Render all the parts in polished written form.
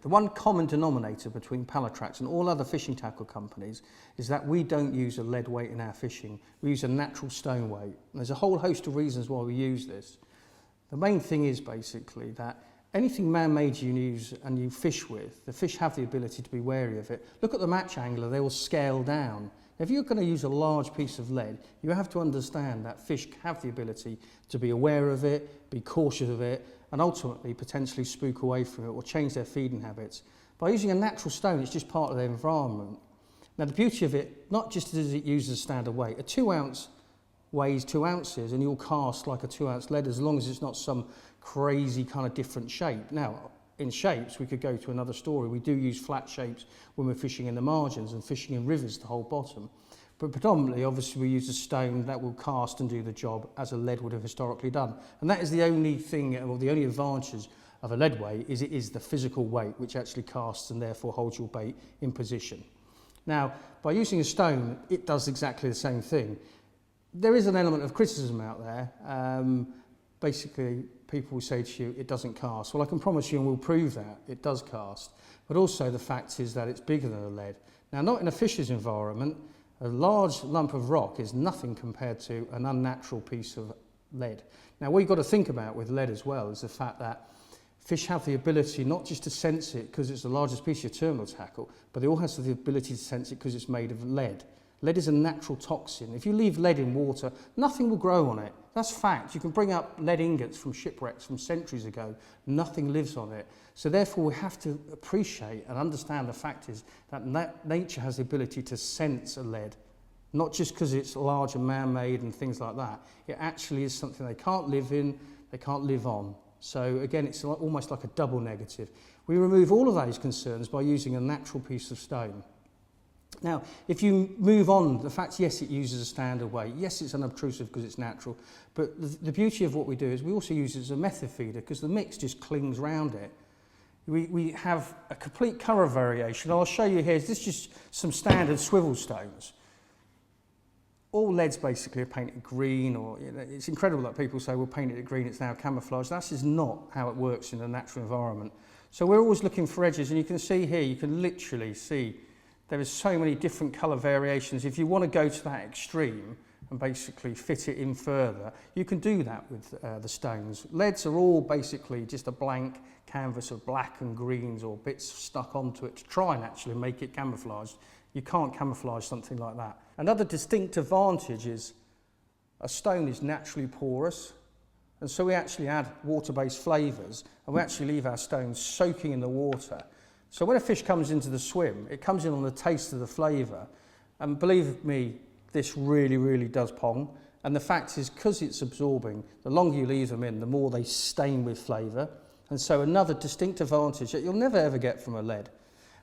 The one common denominator between Pallatrax and all other fishing tackle companies is that we don't use a lead weight in our fishing. We use a natural stone weight. And there's a whole host of reasons why we use this. The main thing is basically that anything man-made you use and you fish with, the fish have the ability to be wary of it. Look at the match angler, they will scale down. If you're going to use a large piece of lead, you have to understand that fish have the ability to be aware of it, be cautious of it, and ultimately potentially spook away from it or change their feeding habits. By using a natural stone, it's just part of their environment. Now the beauty of it, not just does it use a standard weight, a 2 ounce weighs 2 ounces and you'll cast like a 2 ounce lead as long as it's not some crazy kind of different shape. Now, in shapes, we could go to another story. We do use flat shapes when we're fishing in the margins and fishing in rivers to hold bottom. But predominantly, obviously, we use a stone that will cast and do the job as a lead would have historically done. And that is the only thing, or the only advantage of a lead weight, is it is the physical weight which actually casts and therefore holds your bait in position. Now, by using a stone, it does exactly the same thing. There is an element of criticism out there. Basically, people will say to you, it doesn't cast. Well, I can promise you, and we'll prove that, it does cast. But also the fact is that it's bigger than a lead. Now, not in a fisher's environment, a large lump of rock is nothing compared to an unnatural piece of lead. Now, what you've got to think about with lead as well is the fact that fish have the ability not just to sense it because it's the largest piece of your terminal tackle, but they also have the ability to sense it because it's made of lead. Lead is a natural toxin. If you leave lead in water, nothing will grow on it. That's fact. You can bring up lead ingots from shipwrecks from centuries ago. Nothing lives on it. So therefore we have to appreciate and understand the fact is that nature has the ability to sense a lead. Not just because it's large and man-made and things like that. It actually is something they can't live in, they can't live on. So again, it's almost like a double negative. We remove all of those concerns by using a natural piece of stone. Now, if you move on, the fact, yes, it uses a standard weight. Yes, it's unobtrusive because it's natural. But the beauty of what we do is we also use it as a method feeder because the mix just clings round it. We have a complete colour variation. I'll show you here. This is just some standard swivel stones. All leads basically are painted green, or it's incredible that people say, well, painted it green, it's now camouflage. That's just not how it works in a natural environment. So we're always looking for edges, and you can see here, you can literally see there is so many different colour variations. If you want to go to that extreme and basically fit it in further, you can do that with the stones. Leads are all basically just a blank canvas of black and greens or bits stuck onto it to try and actually make it camouflaged. You can't camouflage something like that. Another distinct advantage is a stone is naturally porous, and so we actually add water-based flavours, and we actually leave our stones soaking in the water. So when a fish comes into the swim, it comes in on the taste of the flavour. And believe me, this really, really does pong. And the fact is, because it's absorbing, the longer you leave them in, the more they stain with flavour. And so another distinct advantage that you'll never ever get from a lead.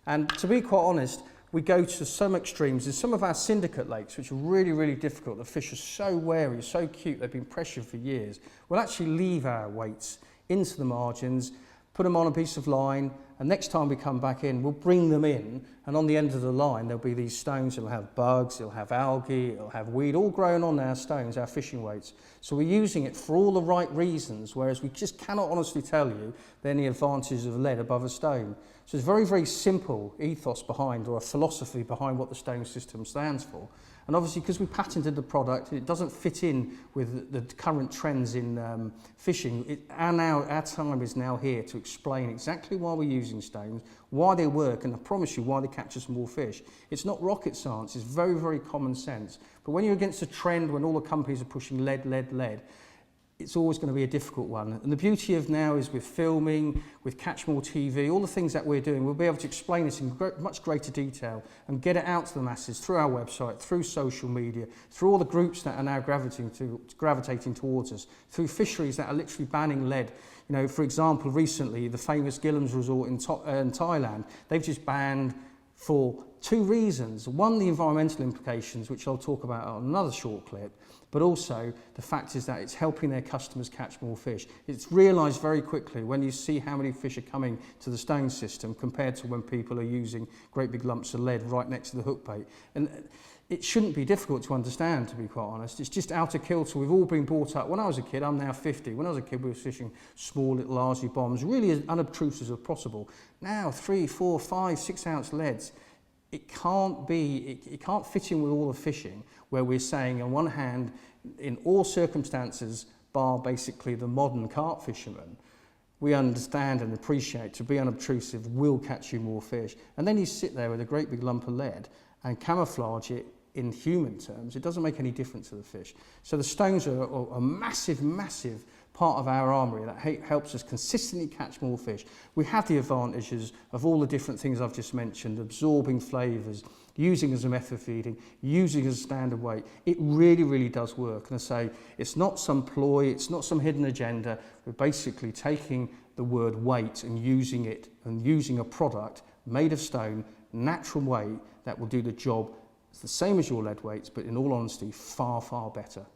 And to be quite honest, we go to some extremes. In some of our syndicate lakes, which are really, really difficult, the fish are so wary, so cute, they've been pressured for years. We'll actually leave our weights into the margins, put them on a piece of line, and next time we come back in, we'll bring them in, and on the end of the line, there'll be these stones. It'll have bugs, it'll have algae, it'll have weed, all growing on our stones, our fishing weights. So we're using it for all the right reasons, whereas we just cannot honestly tell you any advantages of lead above a stone. So it's a very, very simple ethos behind, or a philosophy behind what the stone system stands for. And obviously, because we patented the product, it doesn't fit in with the current trends in fishing. Our time is now here to explain exactly why we're using stones, why they work, and I promise you why they catch us more fish. It's not rocket science, it's very, very common sense. But when you're against a trend, when all the companies are pushing lead, lead, lead, it's always going to be a difficult one. And the beauty of now is with filming, with Catch More TV, all the things that we're doing, we'll be able to explain this in much greater detail and get it out to the masses through our website, through social media, through all the groups that are now gravitating towards us, through fisheries that are literally banning lead. You know, for example, recently, the famous Gillam's resort in Thailand, they've just banned for Two reasons. One, the environmental implications, which I'll talk about on another short clip, but also the fact is that it's helping their customers catch more fish. It's realised very quickly when you see how many fish are coming to the stone system compared to when people are using great big lumps of lead right next to the hook bait. And it shouldn't be difficult to understand, to be quite honest. It's just out of kilter. We've all been brought up. When I was a kid, I'm now 50. When I was a kid, we were fishing small little RZ bombs, really as unobtrusive as possible. Now, 3, 4, 5, 6 ounce leads. It can't fit in with all the fishing where we're saying on one hand, in all circumstances, bar basically the modern carp fisherman, we understand and appreciate to be unobtrusive will catch you more fish. And then you sit there with a great big lump of lead and camouflage it in human terms. It doesn't make any difference to the fish. So the stones are a massive, massive part of our armoury that helps us consistently catch more fish. We have the advantages of all the different things I've just mentioned, absorbing flavours, using as a method feeding, using as a standard weight. It really, really does work. And I say, it's not some ploy, it's not some hidden agenda. We're basically taking the word weight and using it, and using a product made of stone, natural weight, that will do the job. It's the same as your lead weights, but in all honesty, far, far better.